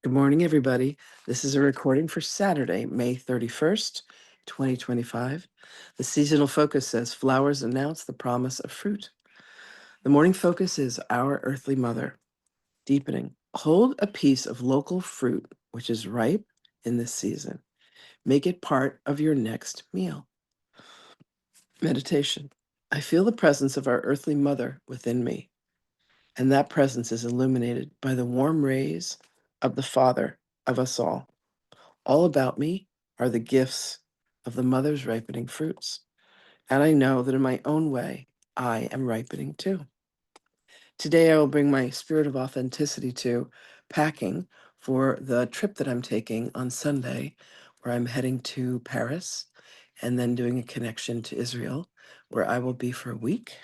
Good morning, everybody. This is a recording for Saturday, May 31st, 2025. The seasonal focus says flowers announce the promise of fruit. The morning focus is our earthly mother, deepening. Hold a piece of local fruit which is ripe in this season. Make it part of your next meal. Meditation. I feel the presence of our earthly mother within me, and that presence is illuminated by the warm rays of the Father of us all. All about me are the gifts of the mother's ripening fruits, and I know that in my own way, I am ripening too. Today, I will bring my spirit of authenticity to packing for the trip that I'm taking on Sunday, where I'm heading to Paris and then doing a connection to Israel, where I will be for a week.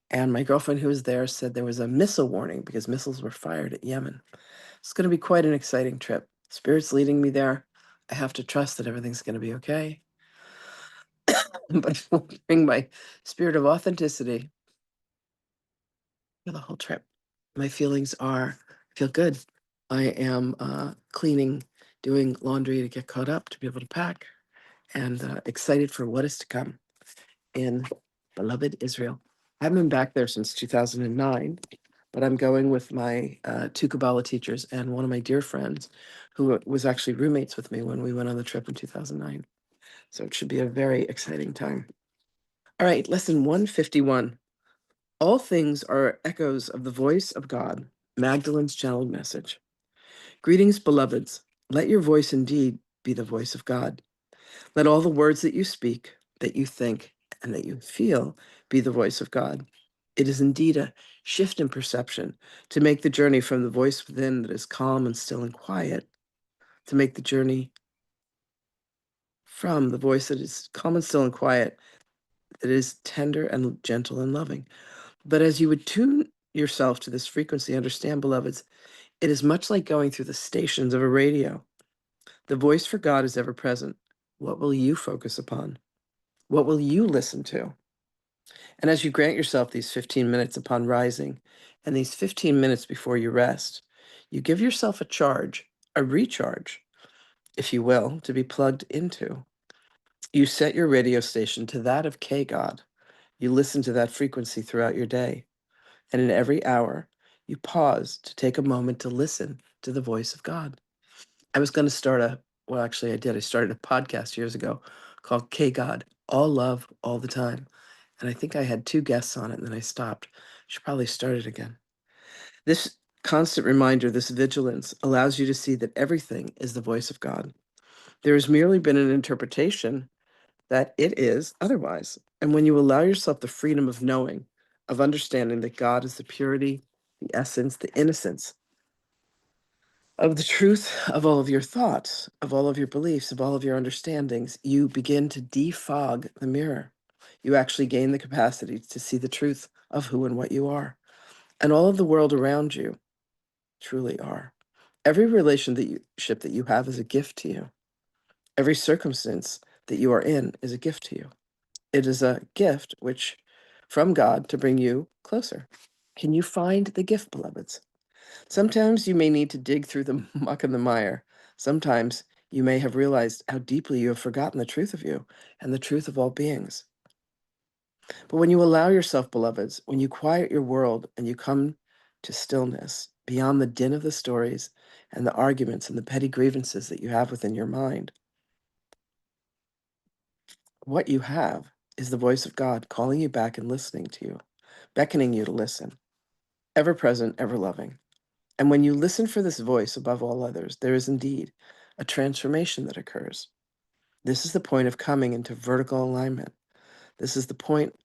And my girlfriend who was there said there was a missile warning because missiles were fired at Yemen. It's going to be quite an exciting trip. Spirit's leading me there. I have to trust that everything's going to be okay. But I'll bring my spirit of authenticity for the whole trip. My feelings are, I feel good. I am cleaning, doing laundry to get caught up, to be able to pack, and excited for what is to come in beloved Israel. I haven't been back there since 2009, but I'm going with my two Kabbalah teachers and one of my dear friends who was actually roommates with me when we went on the trip in 2009. So it should be a very exciting time. All right, lesson 151. All things are echoes of the voice of God, Magdalene's channeled message. Greetings, beloveds. Let your voice indeed be the voice of God. Let all the words that you speak, that you think, and that you feel be the voice of God. It is indeed a shift in perception to make the journey from the voice within that is calm and still and quiet, to make the journey from the voice that is calm and still and quiet, that is tender and gentle and loving. But as you would tune yourself to this frequency, understand, beloveds, it is much like going through the stations of a radio. The voice for God is ever present. What will you focus upon? What will you listen to? And as you grant yourself these 15 minutes upon rising and these 15 minutes before you rest, you give yourself a charge, a recharge, if you will, to be plugged into. You set your radio station to that of K God. You listen to that frequency throughout your day. And in every hour, you pause to take a moment to listen to the voice of God. I was going to actually I did. I started a podcast years ago called K God, All Love, All the Time. And I think I had 2 guests on it and then I stopped. Should probably start it again. This constant reminder, this vigilance, allows you to see that everything is the voice of God. There has merely been an interpretation that it is otherwise. And when you allow yourself the freedom of knowing, of understanding that God is the purity, the essence, the innocence of the truth of all of your thoughts, of all of your beliefs, of all of your understandings, you begin to defog the mirror. You actually gain the capacity to see the truth of who and what you are. And all of the world around you truly are. Every relationship that you have is a gift to you. Every circumstance that you are in is a gift to you. It is a gift which from God to bring you closer. Can you find the gift, beloveds? Sometimes you may need to dig through the muck and the mire. Sometimes you may have realized how deeply you have forgotten the truth of you and the truth of all beings. But when you allow yourself, beloveds, when you quiet your world and you come to stillness, beyond the din of the stories and the arguments and the petty grievances that you have within your mind, what you have is the voice of God calling you back and listening to you, beckoning you to listen, ever present, ever loving. And when you listen for this voice above all others, there is indeed a transformation that occurs. This is the point of coming into vertical alignment. This is the point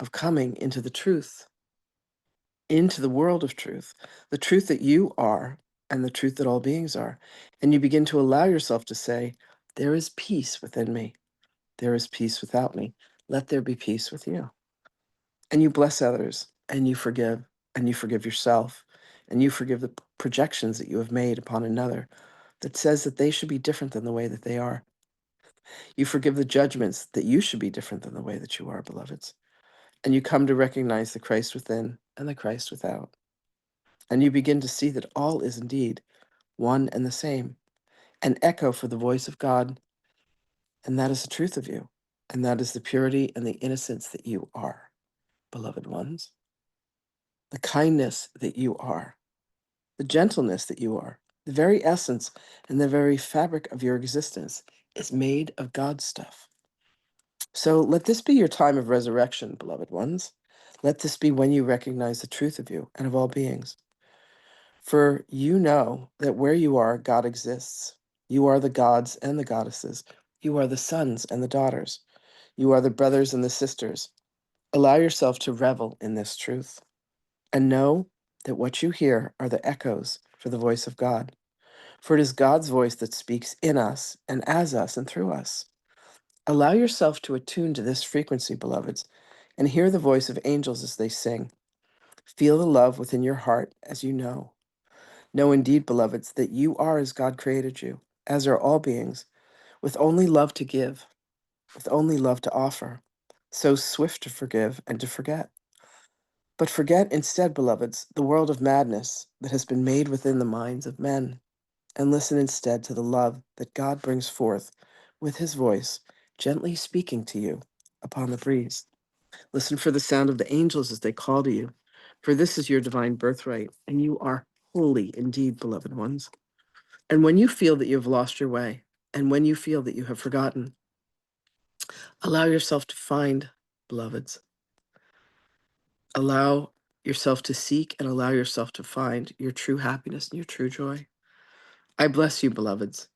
of coming into the truth, into the world of truth, the truth that you are and the truth that all beings are. And you begin to allow yourself to say, there is peace within me. There is peace without me. Let there be peace with you. And you bless others and you forgive yourself, and you forgive the projections that you have made upon another that says that they should be different than the way that they are. You forgive the judgments that you should be different than the way that you are, beloveds. And you come to recognize the Christ within and the Christ without. And you begin to see that all is indeed one and the same, an echo for the voice of God, and that is the truth of you, and that is the purity and the innocence that you are, beloved ones, the kindness that you are, the gentleness that you are, the very essence and the very fabric of your existence is made of God's stuff. So let this be your time of resurrection, beloved ones. Let this be when you recognize the truth of you and of all beings. For you know that where you are, God exists. You are the gods and the goddesses. You are the sons and the daughters. You are the brothers and the sisters. Allow yourself to revel in this truth and know that what you hear are the echoes for the voice of God. For it is God's voice that speaks in us and as us and through us. Allow yourself to attune to this frequency, beloveds, and hear the voice of angels as they sing. Feel the love within your heart as you know. Know indeed, beloveds, that you are as God created you, as are all beings, with only love to give, with only love to offer, so swift to forgive and to forget. But forget instead, beloveds, the world of madness that has been made within the minds of men, and listen instead to the love that God brings forth with his voice, gently speaking to you upon the breeze. Listen for the sound of the angels as they call to you, for this is your divine birthright, and you are holy indeed, beloved ones. And when you feel that you have lost your way, and when you feel that you have forgotten, allow yourself to find, beloveds. Allow yourself to seek and allow yourself to find your true happiness and your true joy. I bless you, beloveds.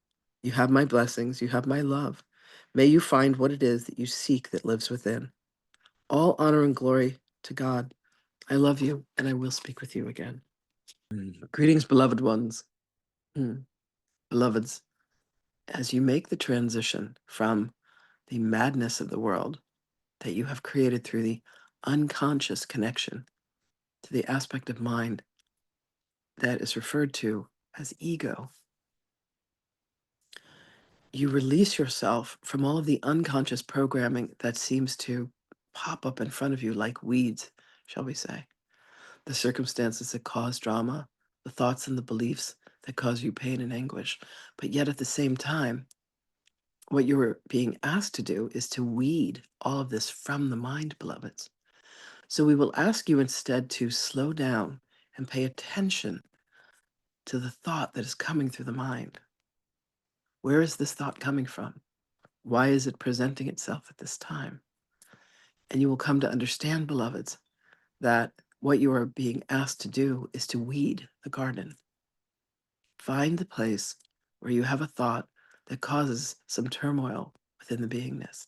You have my blessings. You have my love. May you find what it is that you seek that lives within. All honor and glory to God. I love you, and I will speak with you again. Greetings, beloved ones. Beloveds, as you make the transition from the madness of the world that you have created through the unconscious connection to the aspect of mind that is referred to as ego, you release yourself from all of the unconscious programming that seems to pop up in front of you like weeds, shall we say. The circumstances that cause drama, the thoughts and the beliefs that cause you pain and anguish. But yet at the same time, what you're being asked to do is to weed all of this from the mind, beloveds. So we will ask you instead to slow down and pay attention to the thought that is coming through the mind. Where is this thought coming from? Why is it presenting itself at this time? And you will come to understand, beloveds, that what you are being asked to do is to weed the garden. Find the place where you have a thought that causes some turmoil within the beingness.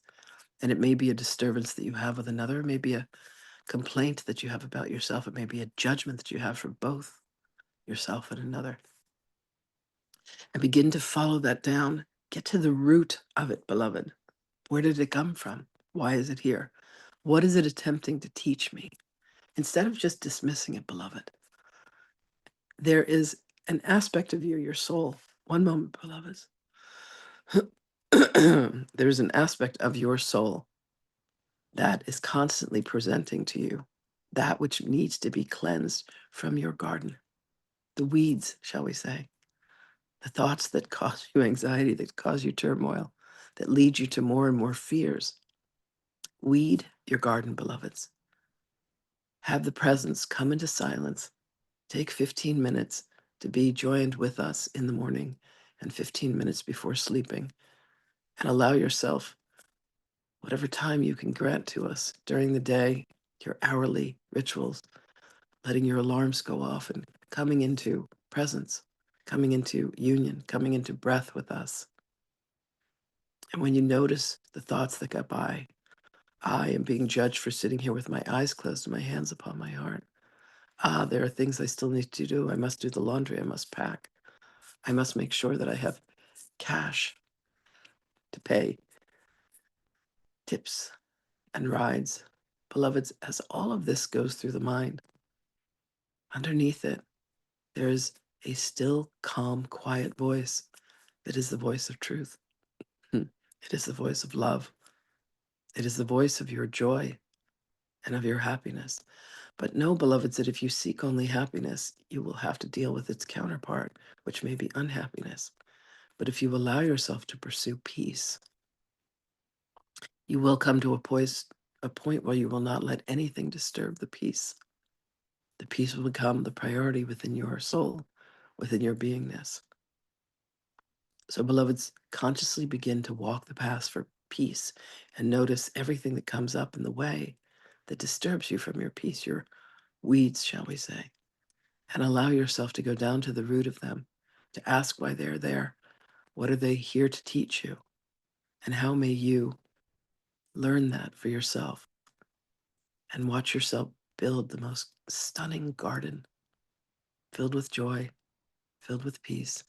And it may be a disturbance that you have with another, it may be a complaint that you have about yourself, it may be a judgment that you have for both yourself and another. And begin to follow that down. Get to the root of it, beloved. Where did it come from? Why is it here? What is it attempting to teach me? Instead of just dismissing it, beloved, there is an aspect of you, your soul. One moment, beloveds. There's an aspect of your soul that is constantly presenting to you that which needs to be cleansed from your garden. The weeds, shall we say, the thoughts that cause you anxiety, that cause you turmoil, that lead you to more and more fears. Weed your garden, beloveds. Have the presence come into silence. Take 15 minutes to be joined with us in the morning and 15 minutes before sleeping. And allow yourself whatever time you can grant to us during the day, your hourly rituals, letting your alarms go off and coming into presence, coming into union, coming into breath with us. And when you notice the thoughts that got by, I am being judged for sitting here with my eyes closed and my hands upon my heart. There are things I still need to do. I must do the laundry. I must pack. I must make sure that I have cash to pay tips and rides. Beloveds, as all of this goes through the mind, underneath it, there is a still, calm, quiet voice that is the voice of truth. It is the voice of love. It is the voice of your joy and of your happiness. But know, beloveds, that if you seek only happiness, you will have to deal with its counterpart, which may be unhappiness. But if you allow yourself to pursue peace, you will come to a point where you will not let anything disturb the peace. The peace will become the priority within your soul, within your beingness. So, beloveds, consciously begin to walk the path for peace and notice everything that comes up in the way that disturbs you from your peace, your weeds, shall we say, and allow yourself to go down to the root of them, to ask why they're there. What are they here to teach you? And how may you learn that for yourself and watch yourself build the most stunning garden filled with joy, filled with peace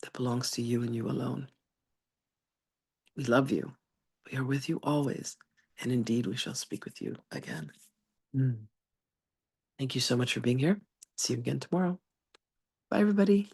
that belongs to you and you alone. We love you. We are with you always. And indeed, we shall speak with you again. Mm. Thank you so much for being here. See you again tomorrow. Bye, everybody.